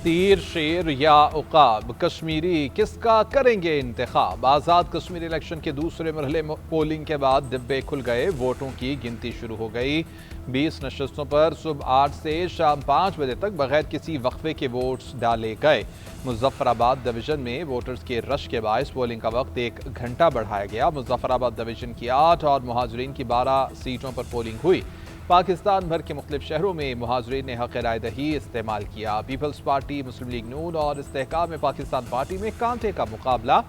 تیر، شیر یا عقاب، کشمیری کس کا کریں گے انتخاب؟ آزاد کشمیر الیکشن کے دوسرے مرحلے پولنگ کے بعد ڈبے کھل گئے، ووٹوں کی گنتی شروع ہو گئی۔ 20 نشستوں پر صبح 8 سے شام 5 بجے تک بغیر کسی وقفے کے ووٹس ڈالے گئے۔ مظفر آباد ڈویژن میں ووٹرز کے رش کے باعث پولنگ کا وقت 1 گھنٹہ بڑھایا گیا۔ مظفر آباد ڈویژن کی 8 اور مہاجرین کی 12 سیٹوں پر پولنگ ہوئی۔ پاکستان بھر کے مختلف شہروں میں مہاجرین نے حق رائے دہی استعمال کیا۔ پیپلز پارٹی، مسلم لیگ نون اور استحکام پاکستان پارٹی میں کانٹے کا مقابلہ۔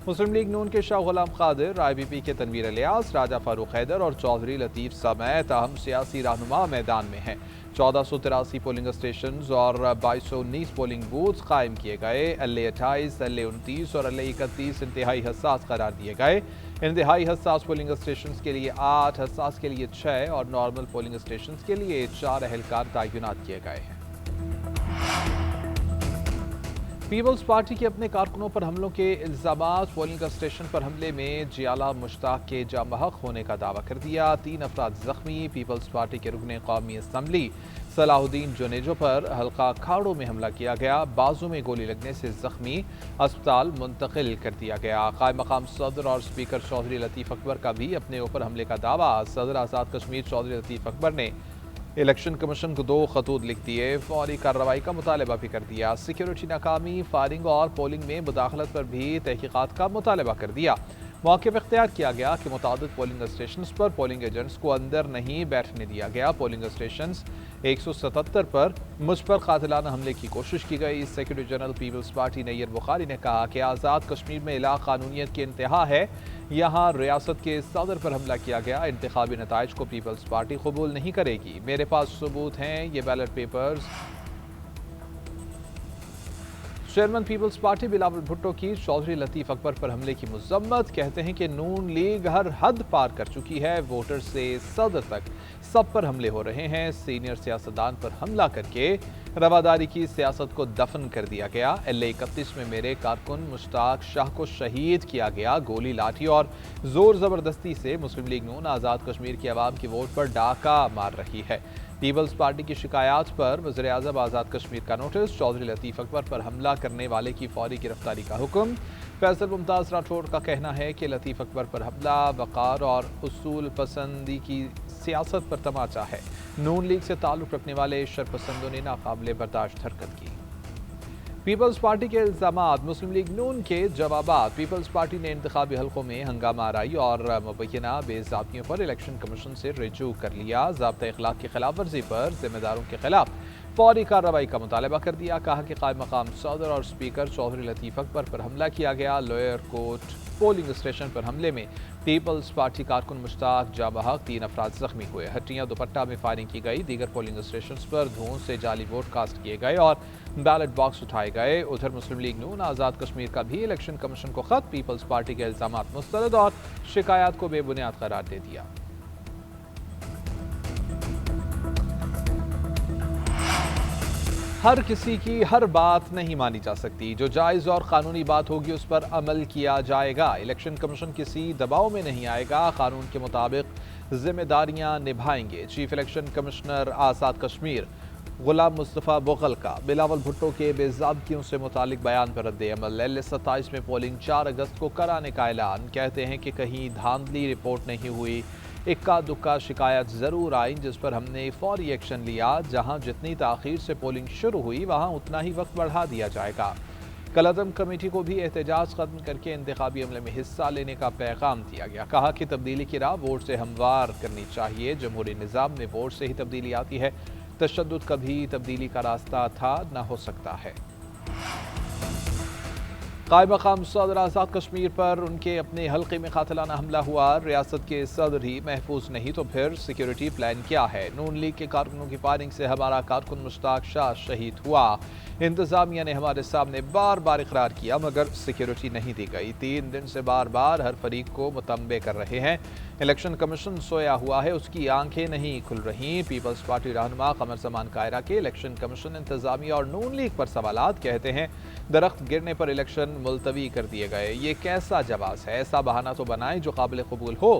مسلم لیگ نون کے شاہ غلام قادر، آئی بی پی کے تنویر الیاس، راجہ فاروق حیدر اور چودھری لطیف سمیت اہم سیاسی رہنما میدان میں ہیں۔ 1483 پولنگ اسٹیشنز اور 2219 پولنگ بوتھس قائم کیے گئے۔ ایل اے 28، ایل اے 29 اور ایل اے 31 انتہائی حساس قرار دیے گئے۔ انتہائی حساس پولنگ اسٹیشنز کے لیے 8، حساس کے لیے 6 اور نارمل پولنگ اسٹیشنز کے لیے 4 اہلکار تعینات کیے گئے ہیں۔ پیپلز پارٹی کے اپنے کارکنوں پر حملوں کے الزامات۔ پولنگ اسٹیشن پر حملے میں جیالہ مشتاق کے جاں بحق ہونے کا دعویٰ کر دیا۔ 3 افراد زخمی۔ پیپلز پارٹی کے رکن قومی اسمبلی صلاح الدین جونیجو پر حلقہ کھاڑوں میں حملہ کیا گیا، بازو میں گولی لگنے سے زخمی، اسپتال منتقل کر دیا گیا۔ قائم مقام صدر اور اسپیکر چودھری لطیف اکبر کا بھی اپنے اوپر حملے کا دعویٰ۔ صدر آزاد کشمیر چودھری لطیف اکبر نے الیکشن کمیشن کو 2 خطوط لکھ دیے، فوری کارروائی کا مطالبہ بھی کر دیا۔ سیکیورٹی ناکامی، فائرنگ اور پولنگ میں مداخلت پر بھی تحقیقات کا مطالبہ کر دیا۔ موقف اختیار کیا گیا کہ متعدد پولنگ اسٹیشنز پر پولنگ ایجنٹس کو اندر نہیں بیٹھنے دیا گیا۔ پولنگ اسٹیشنز 177 پر مجھ پر قاتلانہ حملے کی کوشش کی گئی۔ سیکرٹری جنرل پیپلز پارٹی نیر بخاری نے کہا کہ آزاد کشمیر میں لا قانونیت کی انتہا ہے، یہاں ریاست کے صدر پر حملہ کیا گیا۔ انتخابی نتائج کو پیپلز پارٹی قبول نہیں کرے گی۔ میرے پاس ثبوت ہیں، یہ ballot papers. Chairman peoples party Bilawal Bhutto کی چودھری لطیف اکبر پر حملے کی مذمت، کہتے ہیں کہ نون لیگ ہر حد پار کر چکی ہے، ووٹر سے صدر تک سب پر حملے ہو رہے ہیں۔ سینئر سیاستدان پر حملہ کر کے رواداری کی سیاست کو دفن کر دیا گیا۔ ایل اے 31 میں میرے کارکن مشتاق شاہ کو شہید کیا گیا۔ گولی، لاٹھی اور زور زبردستی سے مسلم لیگ نون آزاد کشمیر کے عوام کے ووٹ پر ڈاکہ مار رہی ہے۔ پیپلز پارٹی کی شکایات پر وزیر اعظم آزاد کشمیر کا نوٹس۔ چودھری لطیف اکبر پر حملہ کرنے والے کی فوری گرفتاری کا حکم۔ فیصل ممتاز راٹھوڑ کا کہنا ہے کہ لطیف اکبر پر حملہ وقار اور اصول پسندی کی سیاست پر تماچا ہے۔ نون لیگ سے تعلق رکھنے والے شرپسندوں نے ناقابل برداشت حرکت کی۔ پیپلز پارٹی کے الزامات، مسلم لیگ نون کے جوابات۔ پیپلز پارٹی نے انتخابی حلقوں میں ہنگامہ آرائی اور مبینہ بے ضابطگیوں پر الیکشن کمیشن سے رجوع کر لیا۔ ضابطہ اخلاق کی خلاف ورزی پر ذمہ داروں کے خلاف فوری کارروائی کا مطالبہ کر دیا۔ کہا کہ قائم مقام صدر اور اسپیکر چودھری لطیف اکبر پر حملہ کیا گیا۔ لوئر کوٹ پولنگ اسٹیشن پر حملے میں پیپلز پارٹی کارکن مشتاق جاں بحق، 3 افراد زخمی ہوئے۔ ہٹیاں دوپٹہ میں فائرنگ کی گئی۔ دیگر پولنگ اسٹیشنز پر دھوند سے جعلی ووٹ کاسٹ کیے گئے اور بیلٹ باکس اٹھائے گئے۔ ادھر مسلم لیگ نون آزاد کشمیر کا بھی الیکشن کمیشن کو خط، پیپلز پارٹی کے الزامات مسترد اور شکایات کو بے بنیاد قرار دے دیا۔ ہر کسی کی ہر بات نہیں مانی جا سکتی، جو جائز اور قانونی بات ہوگی اس پر عمل کیا جائے گا۔ الیکشن کمیشن کسی دباؤ میں نہیں آئے گا، قانون کے مطابق ذمہ داریاں نبھائیں گے۔ Chief election commissioner Azad Kashmir Ghulam Mustafa بغل کا بلاول بھٹو کے بے ضابطگیوں سے متعلق بیان پر رد عمل۔ ایل اے 27 میں پولنگ 4 اگست کو کرانے کا اعلان، کہتے ہیں کہ کہیں دھاندلی رپورٹ نہیں ہوئی، اکا دکا شکایت ضرور آئیں جس پر ہم نے فوری ایکشن لیا۔ جہاں جتنی تاخیر سے پولنگ شروع ہوئی وہاں اتنا ہی وقت بڑھا دیا جائے گا۔ کالعدم کمیٹی کو بھی احتجاج ختم کر کے انتخابی عملے میں حصہ لینے کا پیغام دیا گیا۔ کہا کہ تبدیلی کی راہ ووٹ سے ہموار کرنی چاہیے۔ جمہوری نظام میں ووٹ سے ہی تبدیلی آتی ہے، تشدد کبھی تبدیلی کا راستہ تھا نہ ہو سکتا ہے۔ قائم مقام صدر آزاد کشمیر پر ان کے اپنے حلقے میں قاتلانہ حملہ ہوا۔ ریاست کے صدر ہی محفوظ نہیں تو پھر سیکیورٹی پلان کیا ہے؟ نون لیگ کے کارکنوں کی فائرنگ سے ہمارا کارکن مشتاق شاہ شہید ہوا۔ انتظامیہ نے ہمارے سامنے بار بار اقرار کیا مگر سیکیورٹی نہیں دی گئی۔ 3 دن سے بار بار ہر فریق کو متنبع کر رہے ہیں۔ الیکشن کمیشن سویا ہوا ہے، اس کی آنکھیں نہیں کھل رہی۔ پیپلز پارٹی رہنما قمر زمان کائرہ کے الیکشن کمیشن، انتظامیہ اور نون لیگ پر سوالات، کہتے ہیں درخت گرنے پر الیکشن ملتوی کر دیے گئے، یہ کیسا جواز ہے؟ ایسا بہانہ تو بنائیں جو قابل قبول ہو۔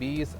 20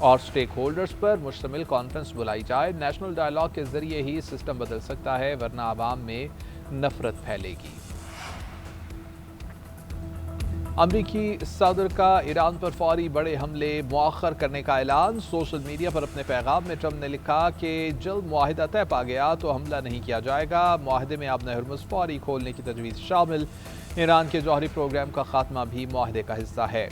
اور سٹیک ہولڈرز پر مشتمل کانفرنس بلائی جائے۔ نیشنل ڈائیلاگ کے ذریعے ہی سسٹم بدل سکتا ہے، ورنہ عوام میں نفرت پھیلے گی۔ امریکی صدر کا ایران پر فوری بڑے حملے مؤخر کرنے کا اعلان۔ سوشل میڈیا پر اپنے پیغام میں ٹرمپ نے لکھا کہ جلد معاہدہ طے پا گیا تو حملہ نہیں کیا جائے گا۔ معاہدے میں آبِ ہرمز فوری کھولنے کی تجویز شامل۔ ایران کے جوہری پروگرام کا خاتمہ بھی معاہدے کا حصہ ہے۔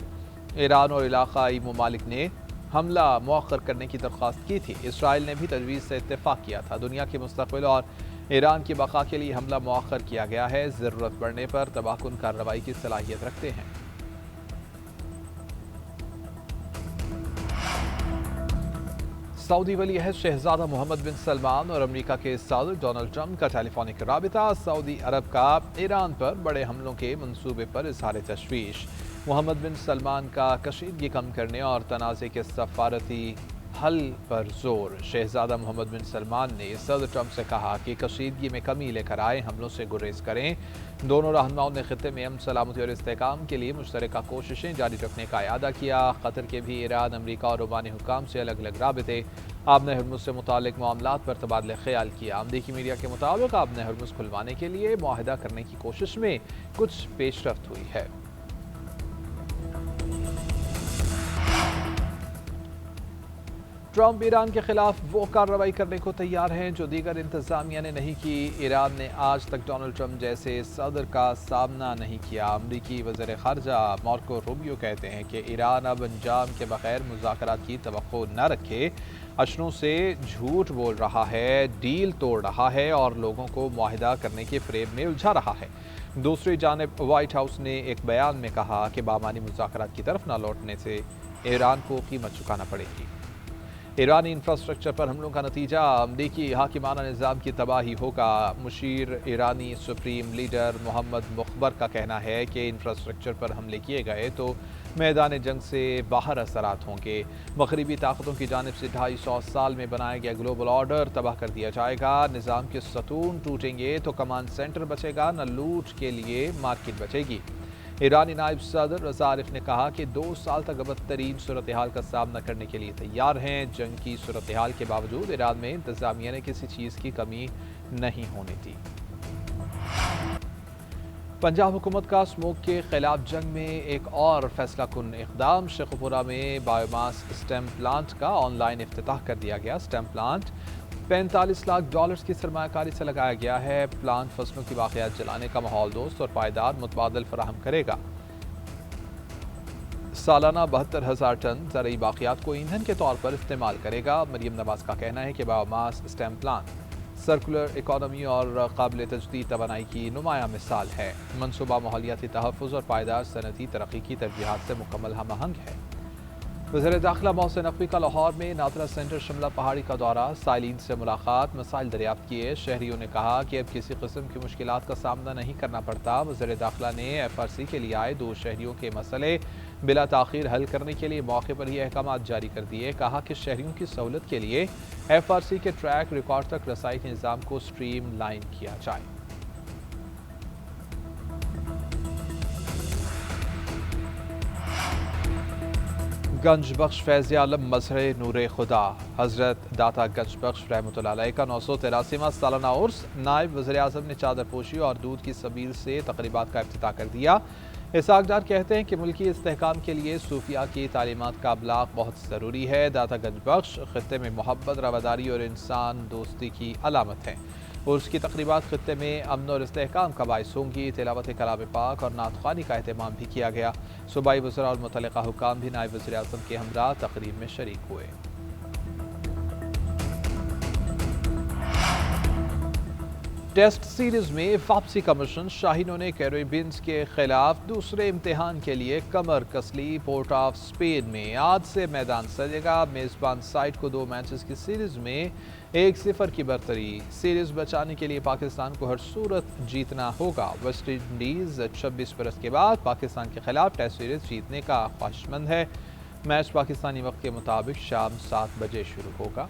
ایران اور علاقائی ممالک نے حملہ مؤخر کرنے کی درخواست کی تھی۔ اسرائیل نے بھی تجویز سے اتفاق کیا تھا۔ دنیا کے مستقبل اور ایران کی بقا کے لیے حملہ مؤخر کیا گیا ہے، ضرورت پڑنے پر تباہ کن کارروائی کی صلاحیت رکھتے ہیں۔ سعودی ولی عہد شہزادہ محمد بن سلمان اور امریکہ کے صدر ڈونلڈ ٹرمپ کا ٹیلی فونک رابطہ۔ سعودی عرب کا ایران پر بڑے حملوں کے منصوبے پر اظہار تشویش۔ محمد بن سلمان کا کشیدگی کم کرنے اور تنازع کے سفارتی حل پر زور۔ شہزادہ محمد بن سلمان نے صدر ٹرمپ سے کہا کہ کشیدگی میں کمی لے کر آئے، حملوں سے گریز کریں۔ دونوں رہنماؤں نے خطے میں امن، سلامتی اور استحکام کے لیے مشترکہ کوششیں جاری رکھنے کا اعادہ کیا۔ قطر کے بھی ایران، امریکہ اور عمانی حکام سے الگ الگ رابطے، آبِ ہرمز سے متعلق معاملات پر تبادلہ خیال کیا۔ امریکی میڈیا کے مطابق آبِ ہرمز کھلوانے کے لیے معاہدہ کرنے کی کوشش میں کچھ پیش رفت ہوئی ہے۔ ٹرمپ ایران کے خلاف وہ کارروائی کرنے کو تیار ہیں جو دیگر انتظامیہ نے نہیں کی۔ ایران نے آج تک ڈونلڈ ٹرمپ جیسے صدر کا سامنا نہیں کیا۔ امریکی وزیر خارجہ مارکو روبیو کہتے ہیں کہ ایران اب انجام کے بغیر مذاکرات کی توقع نہ رکھے، اشروں سے جھوٹ بول رہا ہے، ڈیل توڑ رہا ہے اور لوگوں کو معاہدہ کرنے کے فریب میں الجھا رہا ہے۔ دوسری جانب وائٹ ہاؤس نے ایک بیان میں کہا کہ بامعنی مذاکرات کی طرف نہ لوٹنے سے ایران کو قیمت چکانا پڑے گی۔ ایرانی انفراسٹرکچر پر حملوں کا نتیجہ امریکی حاکمانہ نظام کی تباہی ہوگا۔ مشیر ایرانی سپریم لیڈر محمد مخبر کا کہنا ہے کہ انفراسٹرکچر پر حملے کیے گئے تو میدان جنگ سے باہر اثرات ہوں گے۔ مغربی طاقتوں کی جانب سے 250 سال میں بنایا گیا گلوبل آرڈر تباہ کر دیا جائے گا۔ نظام کے ستون ٹوٹیں گے تو کمانڈ سینٹر بچے گا، نہ لوٹ کے لیے مارکیٹ بچے گی۔ ایرانی نائب صدر رضا عارف نے کہا کہ 2 سال تک بدترین صورتحال کا سامنا کرنے کے لیے تیار ہیں۔ جنگ کی صورتحال کے باوجود ایران میں انتظامیہ نے کسی چیز کی کمی نہیں ہونے دی۔ پنجاب حکومت کا اسموگ کے خلاف جنگ میں ایک اور فیصلہ کن اقدام۔ شیخوپورہ میں بایو ماس اسٹیم پلانٹ کا آن لائن افتتاح کر دیا گیا۔ اسٹیم پلانٹ $45 لاکھ کی سرمایہ کاری سے لگایا گیا ہے۔ پلانٹ فصلوں کی باقیات جلانے کا ماحول دوست اور پائیدار متبادل فراہم کرے گا۔ سالانہ 72,000 ٹن زرعی باقیات کو ایندھن کے طور پر استعمال کرے گا۔ مریم نواز کا کہنا ہے کہ بایو ماس اسٹیم پلانٹ سرکولر اکانومی اور قابل تجدید توانائی کی نمایاں مثال ہے۔ منصوبہ ماحولیاتی تحفظ اور پائیدار صنعتی ترقی کی ترجیحات سے مکمل ہم آہنگ ہے۔ وزیر داخلہ محسن نقوی کا لاہور میں نادرا سینٹر شملہ پہاڑی کا دورہ، سائلین سے ملاقات، مسائل دریافت کیے۔ شہریوں نے کہا کہ اب کسی قسم کی مشکلات کا سامنا نہیں کرنا پڑتا۔ وزیر داخلہ نے FRC کے لیے آئے 2 شہریوں کے مسئلے بلا تاخیر حل کرنے کے لیے موقع پر ہی احکامات جاری کر دیے۔ کہا کہ شہریوں کی سہولت کے لیے FRC کے ٹریک ریکارڈ تک رسائی کے نظام کو سٹریم لائن کیا جائے۔ گنج بخش فیض عالم مظہر نور خدا حضرت داتا گنج بخش رحمۃ اللہ علیہ کا 983واں سالانہ عرس، نائب وزیر اعظم نے چادر پوشی اور دودھ کی سبیل سے تقریبات کا افتتاح کر دیا۔ اسحاق ڈار کہتے ہیں کہ ملکی استحکام کے لیے صوفیاء کی تعلیمات کا ابلاغ بہت ضروری ہے۔ داتا گنج بخش خطے میں محبت، رواداری اور انسان دوستی کی علامت ہے۔ عرس کی تقریبات خطے میں امن اور استحکام کا باعث ہوں گی۔ تلاوت کلام پاک اور نعت خوانی کا اہتمام بھی کیا گیا۔ صوبائی وزراء اور متعلقہ حکام بھی نائب وزیر اعظم کے ہمراہ تقریب میں شریک ہوئے۔ ٹیسٹ سیریز میں واپسی کا مشن، شاہینوں نے کیریبینز کے خلاف دوسرے امتحان کے لیے کمر کس لی۔ پورٹ آف اسپین میں آج سے میدان سجے گا۔ میزبان سائٹ کو 2 میچز کی سیریز میں 1-0 کی برتری۔ سیریز بچانے کے لیے پاکستان کو ہر صورت جیتنا ہوگا۔ ویسٹ انڈیز 26 برس کے بعد پاکستان کے خلاف ٹیسٹ سیریز جیتنے کا خواہشمند ہے۔ میچ پاکستانی وقت کے مطابق شام 7 بجے شروع ہوگا۔